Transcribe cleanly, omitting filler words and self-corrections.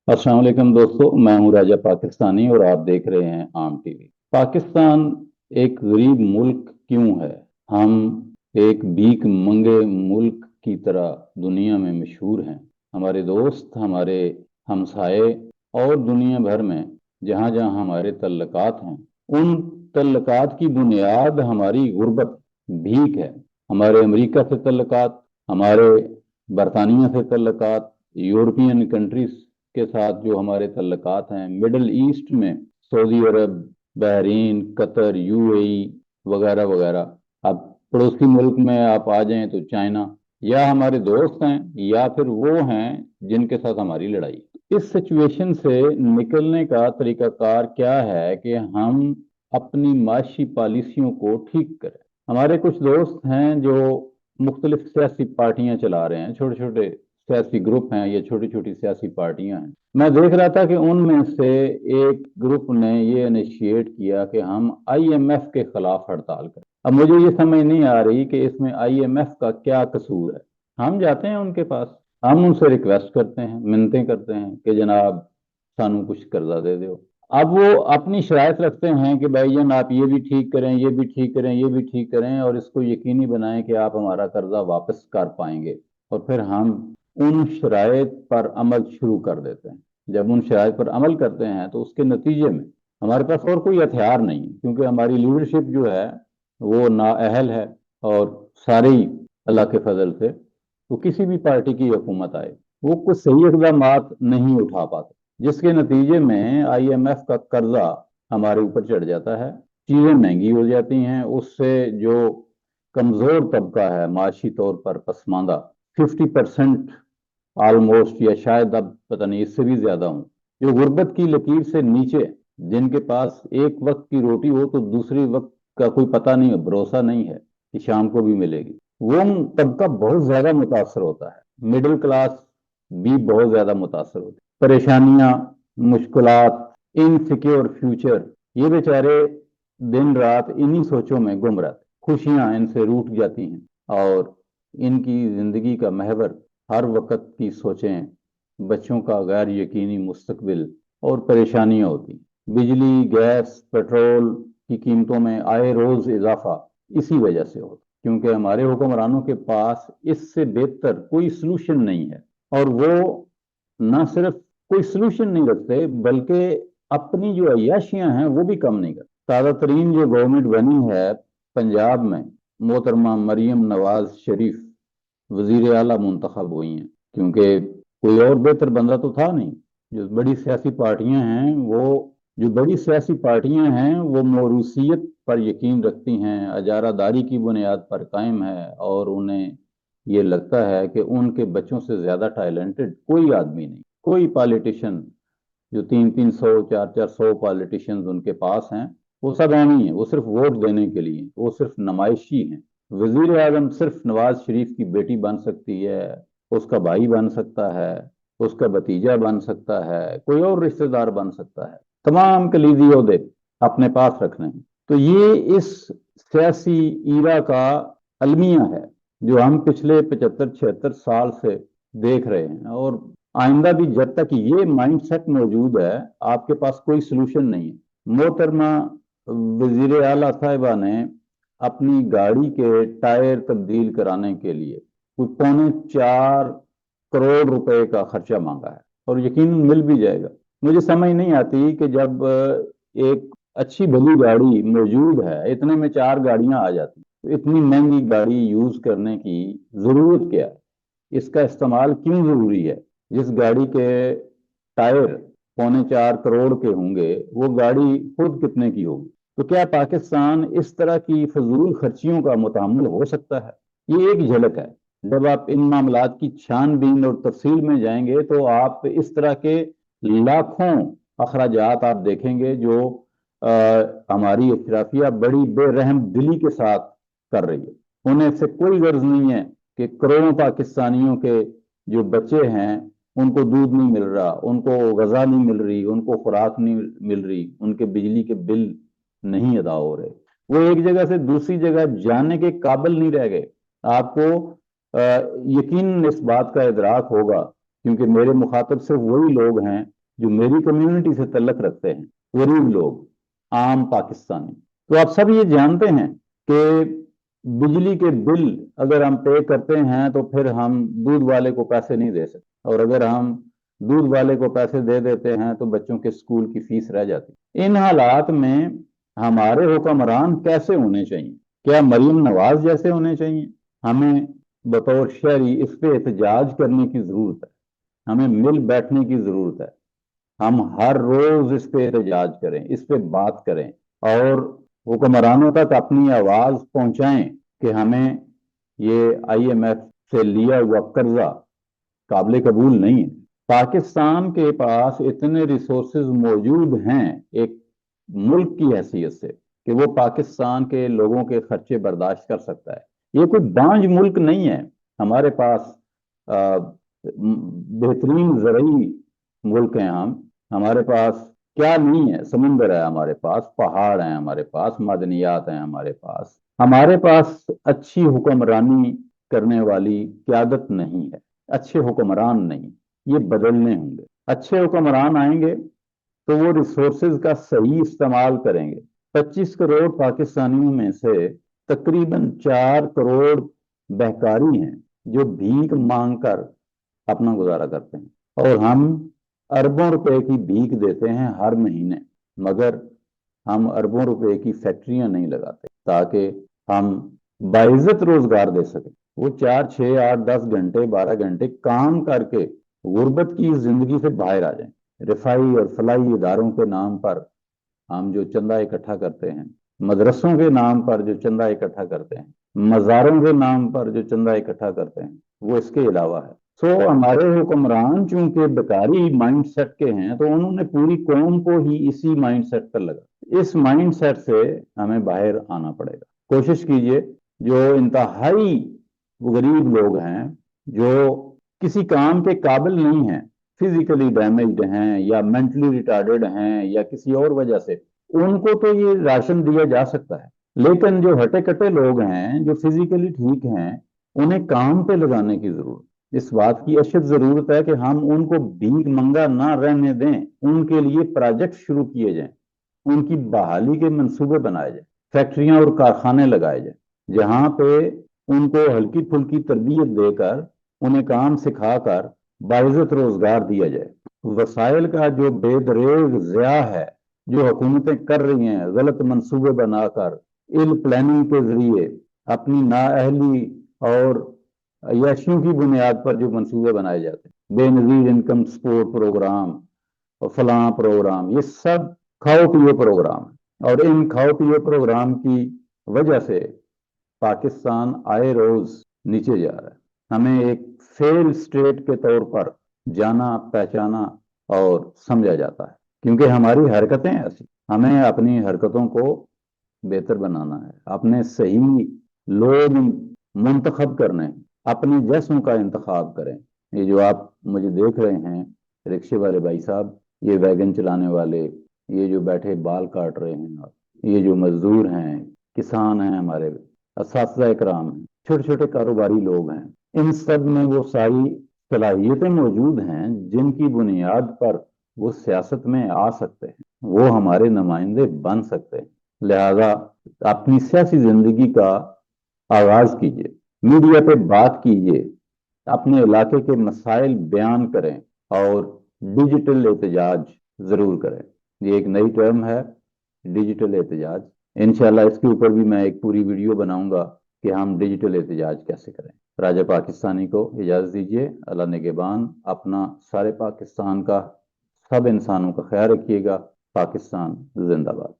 अस्सलाम वालेकुम दोस्तों, मैं हूं राजा पाकिस्तानी और आप देख रहे हैं आम टीवी। पाकिस्तान एक गरीब मुल्क क्यों है? हम एक भीख मंगे मुल्क की तरह दुनिया में मशहूर हैं। हमारे दोस्त, हमारे हमसाए और दुनिया भर में जहां जहां हमारे तल्लकात हैं, उन तल्लकात की बुनियाद हमारी गुर्बत, भीख है। हमारे अमेरिका से तल्लकात, हमारे बरतानिया से तल्लकात, यूरोपियन कंट्रीज के साथ जो हमारे तल्लकात हैं, मिडल ईस्ट में सऊदी अरब, बहरीन, कतर, यूएई वगैरह वगैरह। अब पड़ोसी मुल्क में आप आ जाएं तो चाइना, या हमारे दोस्त हैं या फिर वो हैं जिनके साथ हमारी लड़ाई। इस सिचुएशन से निकलने का तरीकाकार क्या है कि हम अपनी माशी पॉलिसियों को ठीक करें। हमारे कुछ दोस्त हैं जो मुख्तलिफ सियासी पार्टियां चला रहे हैं, छोटे छोटे सियासी ग्रुप हैं या छोटी छोटी सियासी पार्टियां हैं। मैं देख रहा था कि उनमें से एक ग्रुप ने ये इनिशिएट किया कि हम आईएमएफ के खिलाफ हड़ताल करें। अब मुझे ये समझ नहीं आ रही कि इसमें आईएमएफ का क्या कसूर है। हम जाते हैं उनके पास, हम उनसे रिक्वेस्ट करते हैं, मिन्नतें करते हैं कि जनाब सानू कुछ कर्जा दे दो। अब वो अपनी शराइत रखते हैं कि भाईजान आप ये भी ठीक करें, ये भी ठीक करें, ये भी ठीक करें और इसको यकीनी बनाएं कि आप हमारा कर्जा वापस कर पाएंगे। और फिर हम उन शराइत पर अमल शुरू कर देते हैं। जब उन शराइत पर अमल करते हैं तो उसके नतीजे में हमारे पास और कोई हथियार नहीं है, क्योंकि हमारी लीडरशिप जो है वो नाअहल है। और सारे ही अल्लाह के फजल से वो किसी भी पार्टी की हुकूमत आए, वो कुछ सही इकदाम नहीं उठा पाते, जिसके नतीजे में आईएमएफ का कर्जा हमारे ऊपर चढ़ जाता है। चीजें महंगी हो जाती हैं, उससे जो कमजोर तबका है माशी तौर पर पसमानदा, 50% ऑलमोस्ट, या शायद अब पता नहीं इससे भी ज्यादा हूं, जो गुर्बत की लकीर से नीचे, जिनके पास एक वक्त की रोटी हो तो दूसरी वक्त का कोई पता नहीं है, भरोसा नहीं है कि शाम को भी मिलेगी, वो तबका बहुत ज्यादा मुतासर होता है। मिडिल क्लास भी बहुत ज्यादा मुतासर होती है। परेशानियां, मुश्किलात, इनसिक्योर फ्यूचर, ये बेचारे दिन रात इन्हीं सोचों में गुम रहते। खुशियां इनसे रूठ जाती हैं और इनकी जिंदगी का महवर हर वक्त की सोचें, बच्चों का गैर यकीनी मुस्तकबिल और परेशानियां होती। बिजली, गैस, पेट्रोल की कीमतों में आए रोज इजाफा इसी वजह से होता, क्योंकि हमारे हुक्मरानों के पास इससे बेहतर कोई सलूशन नहीं है। और वो न सिर्फ कोई सलूशन नहीं रखते, बल्कि अपनी जो अयाशियां हैं वो भी कम नहीं करते। ताज़ा तरीन जो गवर्नमेंट बनी है पंजाब में, मोहतरमा मरियम नवाज शरीफ वजीर आला मुंतखब हुई हैं, क्योंकि कोई और बेहतर बंदा तो था नहीं। जो बड़ी सियासी पार्टियां हैं वो जो बड़ी सियासी पार्टियां हैं वो मौरूसियत पर यकीन रखती हैं, अजारादारी की बुनियाद पर कायम है, और उन्हें ये लगता है कि उनके बच्चों से ज्यादा टैलेंटेड कोई आदमी नहीं, कोई पॉलिटिशियन। जो 300 400 पॉलिटिशियंस उनके पास हैं, वो सब ऐसे ही हैं, वो सिर्फ वोट देने के लिए, वो सिर्फ नमाइशी हैं। वजीर आजम सिर्फ नवाज शरीफ की बेटी बन सकती है, उसका भाई बन सकता है, उसका भतीजा बन सकता है, कोई और रिश्तेदार बन सकता है। तमाम कलीदी ओहदे अपने पास रखने हैं। तो ये इस सियासी ईरा का अलमिया है जो हम पिछले 75 76 साल से देख रहे हैं। और आइंदा भी जब तक ये माइंडसेट मौजूद है, आपके पास कोई सोल्यूशन नहीं है। मोहतरमा वजीर आला साहिबा ने अपनी गाड़ी के टायर तब्दील कराने के लिए कोई 4.25 करोड़ रुपए का खर्चा मांगा है, और यकीन मिल भी जाएगा। मुझे समझ नहीं आती कि जब एक अच्छी भली गाड़ी मौजूद है, इतने में 4 गाड़ियां आ जाती, तो इतनी महंगी गाड़ी यूज करने की जरूरत क्या है? इसका इस्तेमाल क्यों जरूरी है? जिस गाड़ी के टायर 4.25 करोड़ के होंगे, वो गाड़ी खुद कितने की होगी? तो क्या पाकिस्तान इस तरह की फजूल खर्चियों का मुतहम्मिल हो सकता है? ये एक झलक है। जब आप इन मामलात की छानबीन और तफसील में जाएंगे तो आप इस तरह के लाखों अखराजात आप देखेंगे जो हमारी अशराफिया बड़ी बेरहम दिली के साथ कर रही है। उन्हें इससे कोई गर्ज नहीं है कि करोड़ों पाकिस्तानियों के जो बच्चे हैं उनको दूध नहीं मिल रहा, उनको गजा नहीं मिल रही, उनको खुराक नहीं मिल रही, उनके बिजली के बिल नहीं अदा हो रहे, वो एक जगह से दूसरी जगह जाने के काबिल नहीं रह गए। आपको यकीन इस बात का इदराक होगा کیونکہ میرے مخاطب سے وہی لوگ ہیں جو میری کمیونٹی سے تعلق رکھتے ہیں، غریب لوگ، عام پاکستانی۔ تو آپ سب یہ جانتے ہیں کہ بجلی کے بل اگر ہم پے کرتے ہیں تو پھر ہم دودھ والے کو پیسے نہیں دے سکتے، اور اگر ہم دودھ والے کو پیسے دے دیتے ہیں تو بچوں کے اسکول کی فیس رہ جاتی۔ ان حالات میں ہمارے حکمران کیسے ہونے چاہیے؟ کیا مریم نواز جیسے ہونے چاہیے؟ ہمیں بطور شہری اس پہ احتجاج کرنے کی ضرورت ہے، ہمیں مل بیٹھنے کی ضرورت ہے، ہم ہر روز اس پہ احتجاج کریں، اس پہ بات کریں اور حکمرانوں تک اپنی آواز پہنچائیں کہ ہمیں یہ IMF سے لیا ہوا قرضہ قابل قبول نہیں ہے۔ پاکستان کے پاس اتنے ریسورسز موجود ہیں ایک ملک کی حیثیت سے کہ وہ پاکستان کے لوگوں کے خرچے برداشت کر سکتا ہے۔ یہ کوئی بانجھ ملک نہیں ہے، ہمارے پاس بہترین زرعی ملک ہیں ہمارے پاس کیا نہیں ہے؟ سمندر ہے ہمارے پاس، پہاڑ ہیں ہمارے پاس، معدنیات ہیں ہمارے پاس اچھی حکمرانی کرنے والی قیادت نہیں ہے، اچھے حکمران نہیں، یہ بدلنے ہوں گے۔ اچھے حکمران آئیں گے تو وہ ریسورسز کا صحیح استعمال کریں گے۔ 25 کروڑ پاکستانیوں میں سے تقریباً 4 کروڑ بہکاری ہیں جو بھیک مانگ کر اپنا گزارا کرتے ہیں، اور ہم اربوں روپے کی بھیک دیتے ہیں ہر مہینے، مگر ہم اربوں روپے کی فیکٹریاں نہیں لگاتے تاکہ ہم باعزت روزگار دے سکیں۔ وہ 4 6 8 10 گھنٹے 12 گھنٹے کام کر کے غربت کی زندگی سے باہر آ جائیں۔ رفائی اور فلاحی اداروں کے نام پر ہم جو چندہ اکٹھا کرتے ہیں، مدرسوں کے نام پر جو چندہ اکٹھا کرتے ہیں، مزاروں کے نام پر جو چندہ اکٹھا کرتے ہیں، وہ اس کے علاوہ ہے۔ ہمارے حکمران چونکہ بیکاری مائنڈ سیٹ کے ہیں تو انہوں نے پوری قوم کو ہی اسی مائنڈ سیٹ پر لگا۔ اس مائنڈ سیٹ سے ہمیں باہر آنا پڑے گا۔ کوشش کیجئے، جو انتہائی غریب لوگ ہیں، جو کسی کام کے قابل نہیں ہیں، فزیکلی ڈیمیجڈ ہیں یا مینٹلی ریٹارڈڈ ہیں یا کسی اور وجہ سے، ان کو تو یہ راشن دیا جا سکتا ہے، لیکن جو ہٹے کٹے لوگ ہیں، جو فزیکلی ٹھیک ہیں، انہیں کام پہ لگانے کی ضرورت۔ اس بات کی اشد ضرورت ہے کہ ہم ان کو بھیک منگا نہ رہنے دیں، ان کے لیے پروجیکٹ شروع کیے جائیں، ان کی بحالی کے منصوبے بنائے جائیں، فیکٹریاں اور کارخانے لگائے جائیں، جہاں پہ ان کو ہلکی پھلکی تربیت دے کر، انہیں کام سکھا کر باعزت روزگار دیا جائے۔ وسائل کا جو بے دریغ ضیاع ہے، جو حکومتیں کر رہی ہیں غلط منصوبے بنا کر، پلاننگ کے ذریعے اپنی نااہلی اور عیاشیوں کی بنیاد پر جو منصوبے بنائے جاتے ہیں، بے نظیر انکم سپورٹ پروگرام اور فلاں پروگرام، یہ سب کھاؤ پیو پروگرام ہے، اور ان کھاؤ پیو پروگرام کی وجہ سے پاکستان آئے روز نیچے جا رہا ہے۔ ہمیں ایک فیل سٹیٹ کے طور پر جانا، پہچانا اور سمجھا جاتا ہے، کیونکہ ہماری حرکتیں ایسی۔ ہمیں اپنی حرکتوں کو بہتر بنانا ہے، اپنے صحیح لوگ منتخب کرنے ہیں، اپنے جسم کا انتخاب کریں۔ یہ جو آپ مجھے دیکھ رہے ہیں، رکشے والے بھائی صاحب، یہ ویگن چلانے والے، یہ جو بیٹھے بال کاٹ رہے ہیں، یہ جو مزدور ہیں، کسان ہیں، ہمارے اساتذہ اکرام ہیں، چھوٹے چھوٹے کاروباری لوگ ہیں، ان سب میں وہ ساری صلاحیتیں موجود ہیں جن کی بنیاد پر وہ سیاست میں آ سکتے ہیں، وہ ہمارے نمائندے بن سکتے ہیں۔ لہذا اپنی سیاسی زندگی کا آغاز کیجیے، میڈیا پہ بات کیجیے، اپنے علاقے کے مسائل بیان کریں اور ڈیجیٹل احتجاج ضرور کریں۔ یہ ایک نئی ٹرم ہے، ڈیجیٹل احتجاج۔ انشاءاللہ اس کے اوپر بھی میں ایک پوری ویڈیو بناؤں گا کہ ہم ڈیجیٹل احتجاج کیسے کریں۔ راجہ پاکستانی کو اجازت دیجیے، اللہ نگہبان، اپنا سارے پاکستان کا، سب انسانوں کا خیال رکھیے گا۔ پاکستان زندہ باد۔